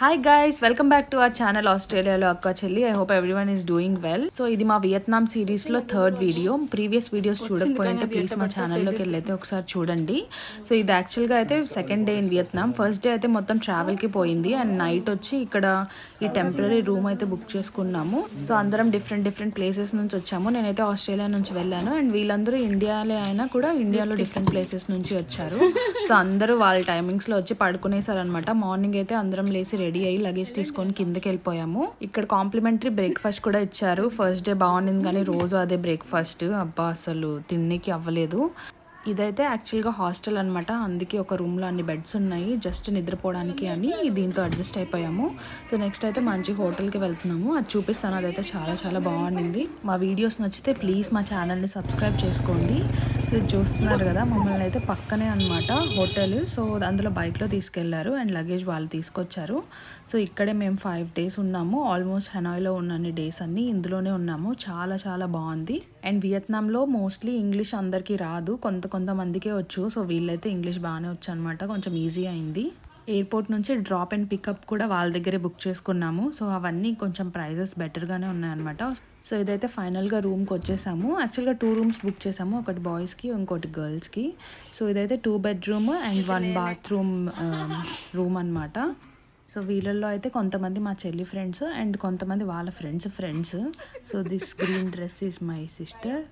Hi guys, welcome back to our channel ఆస్ట్రేలియాలో అక్క చెల్లి. I hope everyone is doing well. So ఇది మా వియత్నాం సిరీస్లో థర్డ్ వీడియో. ప్రీవియస్ వీడియోస్ చూడకపోయింటే ప్లీజ్ మా ఛానల్లోకి వెళ్ళైతే ఒకసారి చూడండి. సో ఇది యాక్చువల్గా అయితే second day in Vietnam. First day అయితే మొత్తం ట్రావెల్కి పోయింది అండ్ నైట్ వచ్చి ఇక్కడ ఈ టెంపరీ రూమ్ అయితే బుక్ చేసుకున్నాము. సో అందరం డిఫరెంట్ ప్లేసెస్ నుంచి వచ్చాము. నేనైతే ఆస్ట్రేలియా నుంచి వెళ్ళాను అండ్ వీళ్ళందరూ ఇండియాలో అయినా కూడా ఇండియాలో డిఫరెంట్ ప్లేసెస్ నుంచి వచ్చారు. సో అందరూ వాళ్ళ టైమింగ్స్లో వచ్చి పడుకునేసారనమాట. మార్నింగ్ అయితే అందరం లేసి రెడీ అయ్యి లగేజ్ తీసుకొని కిందకి వెళ్ళిపోయాము. ఇక్కడ కాంప్లిమెంటరీ బ్రేక్ఫాస్ట్ కూడా ఇచ్చారు. ఫస్ట్ డే బాగుంది కానీ రోజు అదే బ్రేక్ఫాస్ట్ అబ్బా అసలు తిన్నీకి అవ్వలేదు. ఇదైతే యాక్చువల్గా హాస్టల్ అనమాట. అందుకే ఒక రూమ్లో అన్ని బెడ్స్ ఉన్నాయి జస్ట్ నిద్రపోవడానికి అని దీంతో అడ్జస్ట్ అయిపోయాము. సో నెక్స్ట్ అయితే మంచి హోటల్కి వెళ్తున్నాము. అది చూపిస్తాను. అదైతే చాలా బాగుంది. మా వీడియోస్ నచ్చితే ప్లీజ్ మా ఛానల్ని సబ్స్క్రైబ్ చేసుకోండి. సో చూస్తున్నారు కదా, మమ్మల్ని అయితే పక్కనే అనమాట హోటల్. సో అందులో బైక్లో తీసుకెళ్లారు అండ్ లగేజ్ వాళ్ళు తీసుకొచ్చారు. సో ఇక్కడే మేము 5 days ఉన్నాము. ఆల్మోస్ట్ హెనాయ్లో ఉన్న డేస్ అన్నీ ఇందులోనే ఉన్నాము. చాలా బాగుంది. అండ్ వియత్నాంలో మోస్ట్లీ ఇంగ్లీష్ అందరికీ రాదు, కొంతమందికే వచ్చు. సో వీళ్ళైతే ఇంగ్లీష్ బాగానే వచ్చు అనమాట. కొంచెం ఈజీ అయింది. ఎయిర్పోర్ట్ నుంచి డ్రాప్ అండ్ పికప్ కూడా వాళ్ళ దగ్గరే బుక్ చేసుకున్నాము. సో అవన్నీ కొంచెం ప్రైజెస్ బెటర్గానే ఉన్నాయన్నమాట. సో ఇదైతే ఫైనల్గా రూమ్కి వచ్చేసాము. యాక్చువల్గా 2 rooms బుక్ చేసాము, ఒకటి బాయ్స్కి ఇంకోటి గర్ల్స్కి. సో ఇదైతే 2 bedroom అండ్ 1 bathroom రూమ్ అనమాట. సో వీళ్ళల్లో అయితే కొంతమంది మా చెల్లి ఫ్రెండ్స్ అండ్ కొంతమంది వాళ్ళ friends. So this green dress is my sister.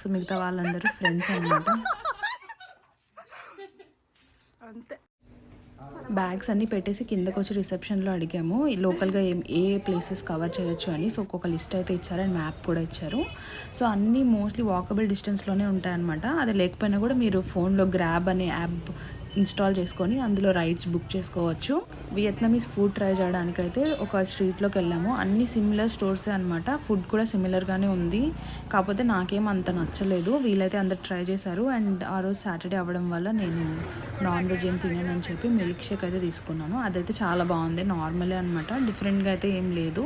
So మిగతా వాళ్ళందరూ ఫ్రెండ్స్ అనమాట. అంతే. బ్యాగ్స్ అన్నీ పెట్టేసి కిందకు వచ్చి రిసెప్షన్లో అడిగాము లోకల్గా ఏ ప్లేసెస్ కవర్ చేయొచ్చు అని. సో ఒక్కొక్క లిస్ట్ అయితే ఇచ్చారు అండ్ మ్యాప్ కూడా ఇచ్చారు. సో అన్నీ మోస్ట్లీ వాకబుల్ డిస్టెన్స్లోనే ఉంటాయన్నమాట. అది లేకపోయినా కూడా మీరు ఫోన్లో గ్రాబ్ అనే యాప్ ఇన్స్టాల్ చేసుకొని అందులో రైడ్స్ బుక్ చేసుకోవచ్చు. వియత్నమీస్ ఫుడ్ ట్రై చేయడానికైతే ఒక స్ట్రీట్లోకి వెళ్ళాము. అన్ని సిమిలర్ స్టోర్సే అనమాట. ఫుడ్ కూడా సిమిలర్గానే ఉంది. కాకపోతే నాకేం అంత నచ్చలేదు. వీళ్ళైతే అందరు ట్రై చేశారు అండ్ ఆ రోజు సాటర్డే అవ్వడం వల్ల నేను నాన్ వెజ్ ఏం తినేనని చెప్పి మిల్క్ షేక్ అయితే తీసుకున్నాను. అదైతే చాలా బాగుంది. నార్మలే అనమాట, డిఫరెంట్గా అయితే ఏం లేదు.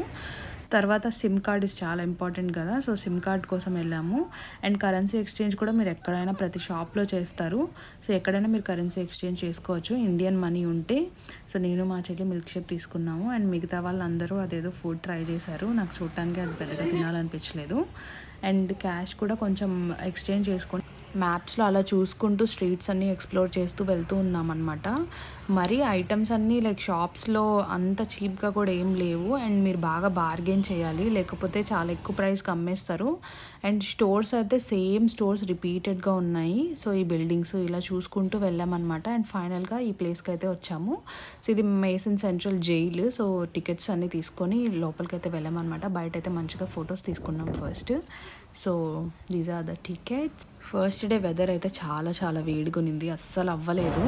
తర్వాత సిమ్ కార్డ్ ఇస్ చాలా ఇంపార్టెంట్ కదా. సో సిమ్ కార్డ్ కోసం వెళ్ళాము. అండ్ కరెన్సీ ఎక్స్చేంజ్ కూడా మీరు ఎక్కడైనా ప్రతి షాప్లో చేస్తారు. సో ఎక్కడైనా మీరు కరెన్సీ ఎక్స్చేంజ్ చేసుకోవచ్చు ఇండియన్ మనీ ఉంటే. సో నేను మా చెల్లి మిల్క్ షేక్ తీసుకున్నాము అండ్ మిగతా వాళ్ళందరూ అదేదో ఫుడ్ ట్రై చేశారు. నాకు చూడటానికి అది పెద్దగా తినాలనిపించలేదు. అండ్ క్యాష్ కూడా కొంచెం ఎక్స్చేంజ్ చేసుకొని మ్యాప్స్లో అలా చూసుకుంటూ స్ట్రీట్స్ అన్నీ ఎక్స్ప్లోర్ చేస్తూ వెళ్తూ ఉన్నామన్నమాట. మరి ఐటమ్స్ అన్నీ లైక్ షాప్స్లో అంత చీప్గా కూడా ఏం లేవు అండ్ మీరు బాగా బార్గెన్ చేయాలి, లేకపోతే చాలా ఎక్కువ ప్రైస్కి అమ్మేస్తారు. అండ్ స్టోర్స్ అయితే సేమ్ స్టోర్స్ రిపీటెడ్గా ఉన్నాయి. సో ఈ బిల్డింగ్స్ ఇలా చూసుకుంటూ వెళ్ళామన్నమాట. అండ్ ఫైనల్గా ఈ ప్లేస్కి అయితే వచ్చాము. సో ఇది mason central jail. So tickets అన్నీ తీసుకొని లోపలికి అయితే వెళ్ళామన్నమాట. బయట అయితే మంచిగా ఫొటోస్ తీసుకున్నాం first. So these are the tickets. First day weather అయితే చాలా వేడిగా ఉంది, అస్సలు అవ్వలేదు.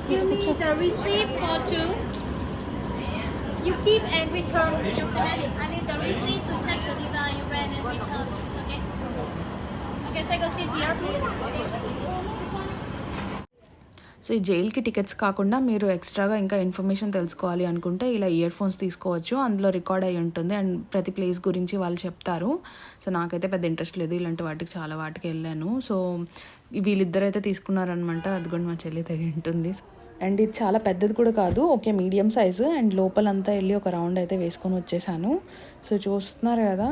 Give me the receipt for 2. You keep and return in your finish. I need the receipt to check the device you ran and return. Okay? Okay, take a seat here, please. So ఈ జైలుకి tickets కాకుండా మీరు ఎక్స్ట్రాగా ఇంకా information తెలుసుకోవాలి అనుకుంటే ఇలా ear phones తీసుకోవచ్చు. అందులో రికార్డ్ అయ్యి ఉంటుంది అండ్ ప్రతి ప్లేస్ గురించి వాళ్ళు చెప్తారు. సో నాకైతే పెద్ద ఇంట్రెస్ట్ లేదు, ఇలాంటి వాటికి వెళ్ళాను. సో వీళ్ళిద్దరైతే తీసుకున్నారనమాట. అది కూడా మా చెల్లి తగి ఉంటుంది. అండ్ ఇది చాలా పెద్దది కూడా కాదు, ఓకే మీడియం సైజు. అండ్ లోపలంతా వెళ్ళి ఒక రౌండ్ అయితే వేసుకొని వచ్చేసాను. సో చూస్తున్నారు కదా,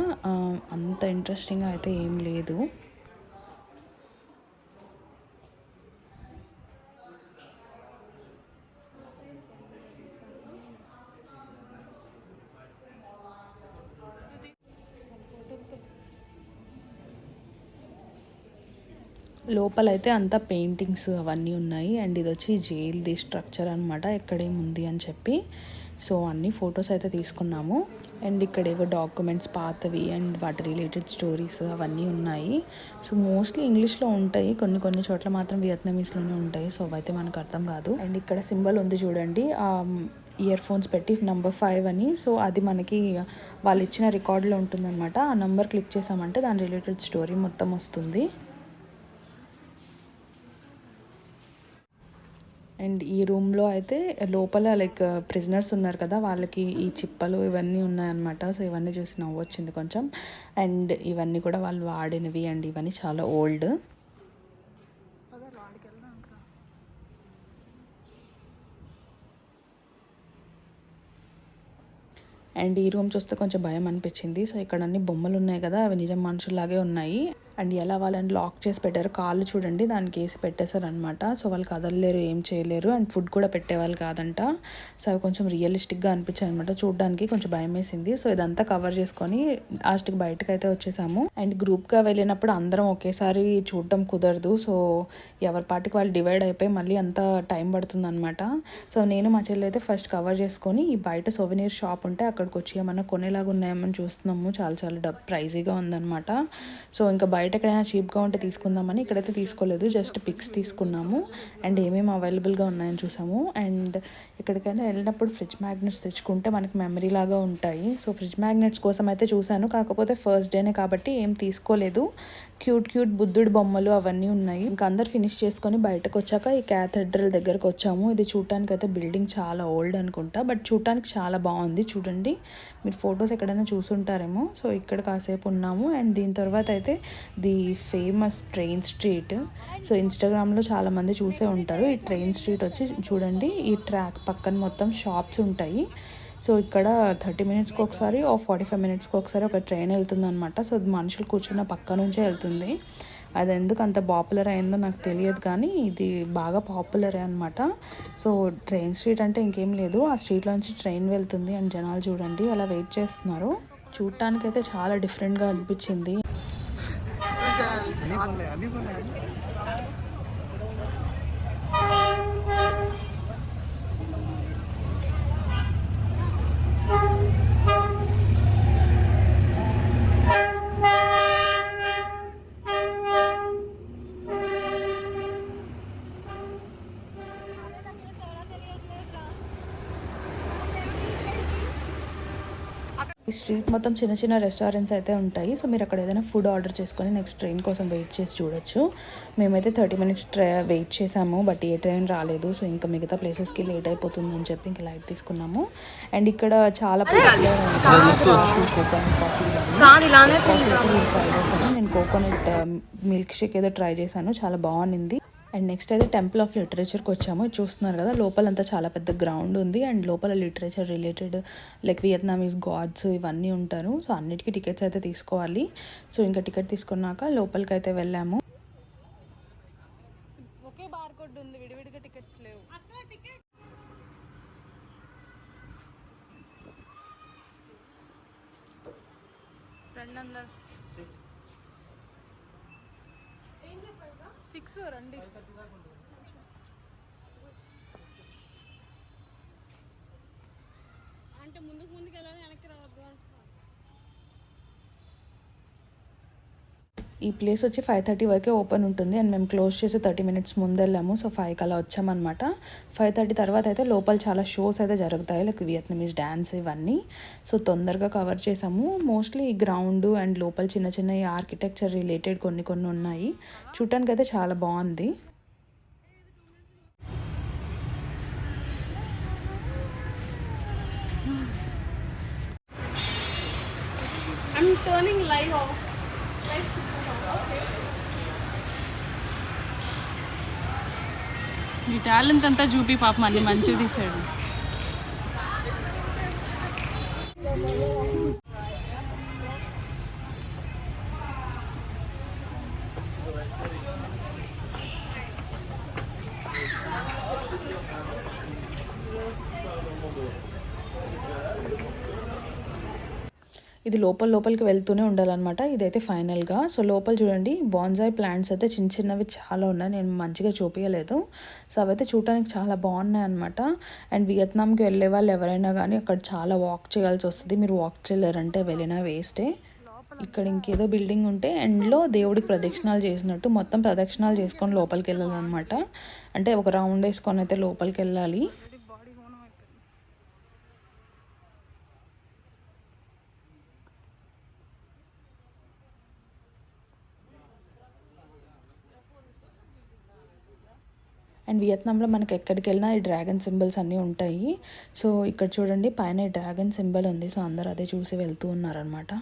అంత ఇంట్రెస్టింగ్గా అయితే ఏం లేదు. లోపలైతే అంతా పెయింటింగ్స్ అవన్నీ ఉన్నాయి. అండ్ ఇది వచ్చి జైల్ది స్ట్రక్చర్ అనమాట, ఎక్కడేముంది అని చెప్పి. సో అన్ని ఫొటోస్ అయితే తీసుకున్నాము. అండ్ ఇక్కడ ఏవో డాక్యుమెంట్స్ పాతవి అండ్ వాటి రిలేటెడ్ స్టోరీస్ అవన్నీ ఉన్నాయి. సో మోస్ట్లీ ఇంగ్లీష్లో ఉంటాయి, కొన్ని చోట్ల మాత్రం వియత్నమీస్లోనే ఉంటాయి. సో అవైతే మనకు అర్థం కాదు. అండ్ ఇక్కడ సింబల్ ఉంది చూడండి, ఇయర్ ఫోన్స్ పెట్టి నెంబర్ 5 అని. సో అది మనకి వాళ్ళు ఇచ్చిన రికార్డులో ఉంటుందన్నమాట. ఆ నెంబర్ క్లిక్ చేసామంటే దాని రిలేటెడ్ స్టోరీ మొత్తం వస్తుంది. అండ్ ఈ రూమ్లో అయితే లోపల లైక్ ప్రిజనర్స్ ఉన్నారు కదా, వాళ్ళకి ఈ చిప్పలు ఇవన్నీ ఉన్నాయన్నమాట. సో ఇవన్నీ చూసి నవ్వు వచ్చింది కొంచెం. అండ్ ఇవన్నీ కూడా వాళ్ళు వాడినవి అండ్ ఇవన్నీ చాలా ఓల్డ్. అండ్ ఈ రూమ్ చూస్తే కొంచెం భయం అనిపించింది. సో ఇక్కడ అన్ని బొమ్మలు ఉన్నాయి కదా, అవి నిజం మనుషుల్లాగే ఉన్నాయి. అండ్ ఎలా వాళ్ళని లాక్ చేసి పెట్టారు, కాళ్ళు చూడండి దానికి వేసి పెట్టేశారు అనమాట. సో వాళ్ళు కదలలేరు, ఏం చేయలేరు. అండ్ ఫుడ్ కూడా పెట్టేవాళ్ళు కాదంట. సో అవి కొంచెం రియలిస్టిక్గా అనిపించాయి అనమాట చూడడానికి, కొంచెం భయం వేసింది. సో ఇదంతా కవర్ చేసుకొని లాస్ట్కి బయటకు అయితే వచ్చేసాము. అండ్ గ్రూప్గా వెళ్ళినప్పుడు అందరం ఒకేసారి చూడడం కుదరదు. సో ఎవరి పాటికి వాళ్ళు డివైడ్ అయిపోయి మళ్ళీ అంత టైం పడుతుంది అనమాట. సో నేను మా చెల్లి అయితే ఫస్ట్ కవర్ చేసుకొని ఈ బయట సోవెనీర్ షాప్ ఉంటే అక్కడికి వచ్చి ఏమన్నా కొనేలాగా ఉన్నాయేమని చూస్తున్నాము. చాలా చాలా ప్రైజీగా ఉందన్నమాట. సో ఇంకా బయట ఎక్కడైనా చీప్గా ఉంటే తీసుకుందామని ఇక్కడైతే తీసుకోలేదు, జస్ట్ పిక్స్ తీసుకున్నాము. అండ్ ఏమేమి అవైలబుల్గా ఉన్నాయని చూసాము. అండ్ ఎక్కడికైనా వెళ్ళినప్పుడు ఫ్రిడ్జ్ మ్యాగ్నెట్స్ తెచ్చుకుంటే మనకి మెమరీ లాగా ఉంటాయి. సో ఫ్రిడ్జ్ మ్యాగ్నెట్స్ కోసం అయితే చూశాను, కాకపోతే ఫస్ట్ డేనే కాబట్టి ఏం తీసుకోలేదు. క్యూట్ బుద్ధుడు బొమ్మలు అవన్నీ ఉన్నాయి. ఇంకా అందరు ఫినిష్ చేసుకొని బయటకు వచ్చాక ఈ క్యాథెడ్రల్ దగ్గరకు వచ్చాము. ఇది చూడటానికి అయితే బిల్డింగ్ చాలా ఓల్డ్ అనుకుంటా, బట్ చూడటానికి చాలా బాగుంది. చూడండి, మీరు ఫొటోస్ ఎక్కడైనా చూసుంటారేమో. సో ఇక్కడ కాసేపు ఉన్నాము. అండ్ దీని తర్వాత అయితే the famous train street. So ఇన్స్టాగ్రామ్లో చాలామంది చూసే ఉంటారు. ఈ ట్రైన్ స్ట్రీట్ వచ్చి చూడండి, ఈ ట్రాక్ పక్కన మొత్తం షాప్స్ ఉంటాయి. సో ఇక్కడ 30 మినిట్స్కి ఒకసారి 45 మినిట్స్కి ఒకసారి ఒక ట్రైన్ వెళ్తుంది అనమాట. సో మనుషులు కూర్చున్న పక్క నుంచే వెళ్తుంది. అది ఎందుకు అంత పాపులర్ అయిందో నాకు తెలియదు, కానీ ఇది బాగా పాపులరే అనమాట. సో ట్రైన్ స్ట్రీట్ అంటే ఇంకేం లేదు, ఆ స్ట్రీట్లో నుంచి ట్రైన్ వెళ్తుంది. అండ్ జనాలు చూడండి అలా వెయిట్ చేస్తున్నారు. చూడటానికైతే చాలా డిఫరెంట్గా అనిపించింది. ఈ స్ట్రీట్ మొత్తం చిన్న చిన్న రెస్టారెంట్స్ అయితే ఉంటాయి. సో మీరు అక్కడ ఏదైనా ఫుడ్ ఆర్డర్ చేసుకొని నెక్స్ట్ ట్రైన్ కోసం వెయిట్ చేసి చూడొచ్చు. మేమైతే 30 మినిట్స్ వెయిట్ చేసాము, బట్ ఏ ట్రైన్ రాలేదు. సో ఇంకా మిగతా ప్లేసెస్కి లేట్ అయిపోతుంది అని చెప్పి ఇంకా లైట్ తీసుకున్నాము. అండ్ ఇక్కడ చాలా నేను కోకోనట్ మిల్క్ షేక్ ఏదో ట్రై చేశాను, చాలా బాగుంది. అండ్ నెక్స్ట్ అయితే టెంపుల్ ఆఫ్ లిటరేచర్కి వచ్చాము. చూస్తున్నారు కదా, లోపలంతా చాలా పెద్ద గ్రౌండ్ ఉంది. అండ్ లోపల literature related like Vietnamese gods ఇవన్నీ ఉంటారు. సో అన్నిటికీ టికెట్స్ అయితే తీసుకోవాలి. సో ఇంకా టికెట్ తీసుకున్నాక లోపలికి అయితే వెళ్ళాము. ఒకే బార్ కోడ్ ఉంది, విడివిడిగా టికెట్స్ లేవు. $200 6 రండి. అంటే ముందుకు వెళ్ళాలి, వెనక్కి రావద్దు. ఈ ప్లేస్ వచ్చి 5:30 వరకే ఓపెన్ ఉంటుంది. అండ్ మేము క్లోజ్ చేసి 30 మినిట్స్ ముందు వెళ్ళాము. సో 5కి అలా వచ్చామన్నమాట. 5:30 తర్వాత అయితే లోపల చాలా షోస్ అయితే జరుగుతాయి, లైక్ వియత్నమీస్ డ్యాన్స్ ఇవన్నీ. సో తొందరగా కవర్ చేసాము. మోస్ట్లీ ఈ గ్రౌండ్ అండ్ లోపల చిన్న చిన్న ఈ ఆర్కిటెక్చర్ రిలేటెడ్ కొన్ని ఉన్నాయి. చూడటానికి అయితే చాలా బాగుంది. I'm turning live off. ఈ టాలెంట్ అంతా చూపి పాపం అన్ని మంచిగా తీసాడు. ఇది లోపలికి వెళ్తూనే ఉండాలన్నమాట. ఇదైతే ఫైనల్గా. సో లోపల చూడండి, బాన్సాయ్ ప్లాంట్స్ అయితే చిన్నవి చాలా ఉన్నాయి. నేను మంచిగా చూపించలేదు. సో అవైతే చూడటానికి చాలా బాగున్నాయి అనమాట. అండ్ వియత్నాంకి వెళ్ళే వాళ్ళు ఎవరైనా కానీ అక్కడ చాలా వాక్ చేయాల్సి వస్తుంది. మీరు వాక్ చేయలేరంటే వెళ్ళినా వేస్టే. ఇక్కడ ఇంకేదో బిల్డింగ్ ఉంటే ఎండ్లో దేవుడికి ప్రదక్షిణాలు చేసినట్టు మొత్తం ప్రదక్షిణాలు చేసుకొని లోపలికి వెళ్ళాలన్నమాట. అంటే ఒక రౌండ్ వేసుకొని అయితే లోపలికి వెళ్ళాలి. అండ్ వియత్నాంలో మనకి ఎక్కడికి వెళ్ళినా ఈ డ్రాగన్ సింబల్స్ అన్నీ ఉంటాయి. సో ఇక్కడ చూడండి పైన ఈ డ్రాగన్ సింబల్ ఉంది. సో అందరూ అదే చూసి వెళ్తూ ఉన్నారనమాట.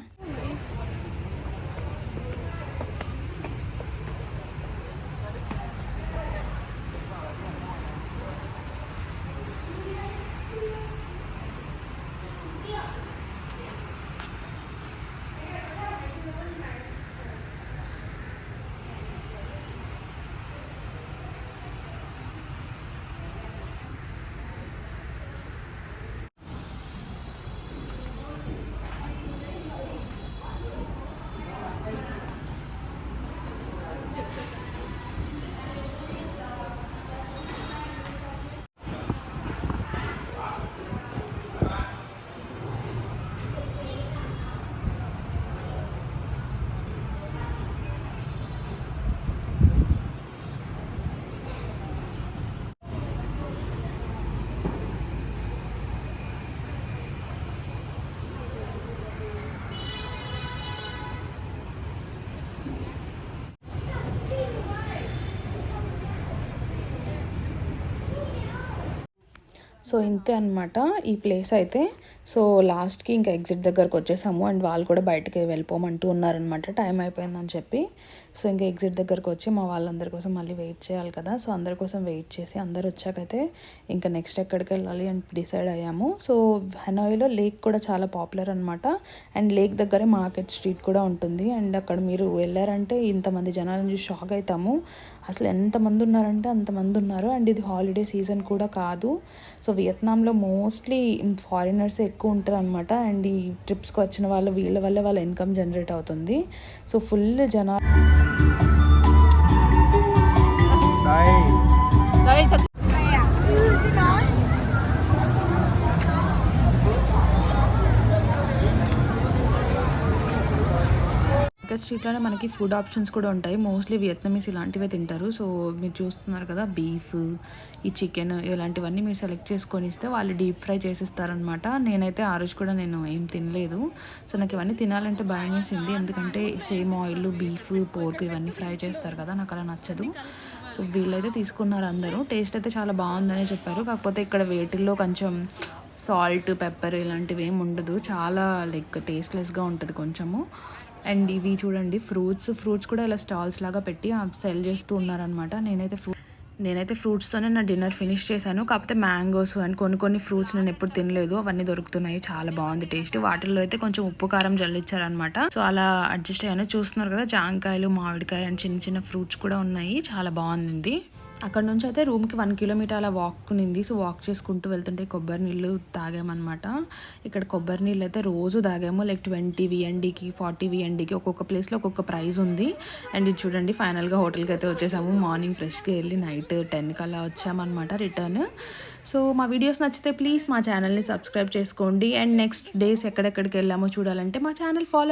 సో ఇంతే అనమాట ఈ ప్లేస్ అయితే. సో లాస్ట్కి ఇంకా ఎగ్జిట్ దగ్గరకు వచ్చేసాము. అండ్ వాళ్ళు కూడా బయటకి వెళ్ళిపోమంటూ ఉన్నారనమాట టైం అయిపోయిందని చెప్పి. సో ఇంకా ఎగ్జిట్ దగ్గరకు వచ్చి మా వాళ్ళందరి కోసం మళ్ళీ వెయిట్ చేయాలి కదా. సో అందరి కోసం వెయిట్ చేసి అందరు వచ్చాకైతే ఇంకా నెక్స్ట్ ఎక్కడికి వెళ్ళాలి అని డిసైడ్ అయ్యాము. సో హనాయిలో లేక్ కూడా చాలా పాపులర్ అనమాట. అండ్ లేక్ దగ్గరే మార్కెట్ స్ట్రీట్ కూడా ఉంటుంది. అండ్ అక్కడ మీరు వెళ్ళారంటే ఇంతమంది జనాలను చూసి షాక్ అవుతాము. అసలు ఎంతమంది ఉన్నారంటే అంతమంది ఉన్నారు. అండ్ ఇది హాలిడే సీజన్ కూడా కాదు. సో వియత్నాంలో మోస్ట్లీ ఫారినర్స్ ఎక్కువ ఉంటారు అనమాట. అండ్ ఈ ట్రిప్స్కి వచ్చిన వాళ్ళు వీళ్ళ వల్ల వాళ్ళ ఇన్కమ్ జనరేట్ అవుతుంది. సో ఫుల్ జనాలు మార్కెట్ స్ట్రీట్లోనే మనకి ఫుడ్ ఆప్షన్స్ కూడా ఉంటాయి. మోస్ట్లీ వియత్నమీస్ ఇలాంటివే తింటారు. సో మీరు చూస్తున్నారు కదా బీఫ్, ఈ చికెన్ ఇలాంటివన్నీ మీరు సెలెక్ట్ చేసుకొని ఇస్తే వాళ్ళు డీప్ ఫ్రై చేసిస్తారనమాట. నేనైతే ఆ రోజు కూడా నేను ఏం తినలేదు. సో నాకు ఇవన్నీ తినాలంటే భయం వేసింది. ఎందుకంటే సేమ్ ఆయిల్ బీఫ్ పోర్క్ ఇవన్నీ ఫ్రై చేస్తారు కదా, నాకు అలా నచ్చదు. సో వీళ్ళైతే తీసుకున్నారు అందరూ. టేస్ట్ అయితే చాలా బాగుందని చెప్పారు. కాకపోతే ఇక్కడ వేటిల్లో కొంచెం సాల్ట్ పెప్పర్ ఇలాంటివి ఏమి ఉండదు. చాలా లైక్ టేస్ట్లెస్గా ఉంటుంది కొంచెము. అండ్ ఇవి చూడండి ఫ్రూట్స్ కూడా ఇలా స్టాల్స్ లాగా పెట్టి సెల్ చేస్తూ ఉన్నారనమాట. నేనైతే ఫ్రూట్స్తోనే నా డిన్నర్ ఫినిష్ చేశాను. కాకపోతే మ్యాంగోస్ అండ్ కొన్ని ఫ్రూట్స్ నేను ఎప్పుడు తినలేదు, అవన్నీ దొరుకుతున్నాయి. చాలా బాగుంది టేస్ట్. వాటిల్లో అయితే కొంచెం ఉప్పు కారం జల్లిచ్చారనమాట. సో అలా అడ్జస్ట్ అయ్యాను. చూస్తున్నారు కదా జాంకాయలు, మామిడికాయ అండ్ చిన్న చిన్న ఫ్రూట్స్ కూడా ఉన్నాయి. చాలా బాగుంది. అక్కడ నుంచి అయితే రూమ్కి 1 కిలోమీటర్ అలా వాక్ ఉంది. సో వాక్ చేసుకుంటూ వెళ్తుంటే కొబ్బరి నీళ్ళు తాగామన్నమాట. ఇక్కడ కొబ్బరి నీళ్ళు అయితే రోజు తాగాము. లైక్ 20 VNDకి 40 VNDకి ఒక్కొక్క ప్లేస్లో ఒక్కొక్క ప్రైస్ ఉంది. అండ్ ఇది చూడండి ఫైనల్గా హోటల్కి అయితే వచ్చేసాము. మార్నింగ్ ఫ్రెష్గా వెళ్ళి నైట్ 10కి అలా వచ్చామన్నమాట రిటర్న్. సో మా వీడియోస్ నచ్చితే ప్లీజ్ మా ఛానల్ని సబ్స్క్రైబ్ చేసుకోండి. అండ్ నెక్స్ట్ డేస్ ఎక్కడెక్కడికి వెళ్ళామో చూడాలంటే మా ఛానల్ ఫాలో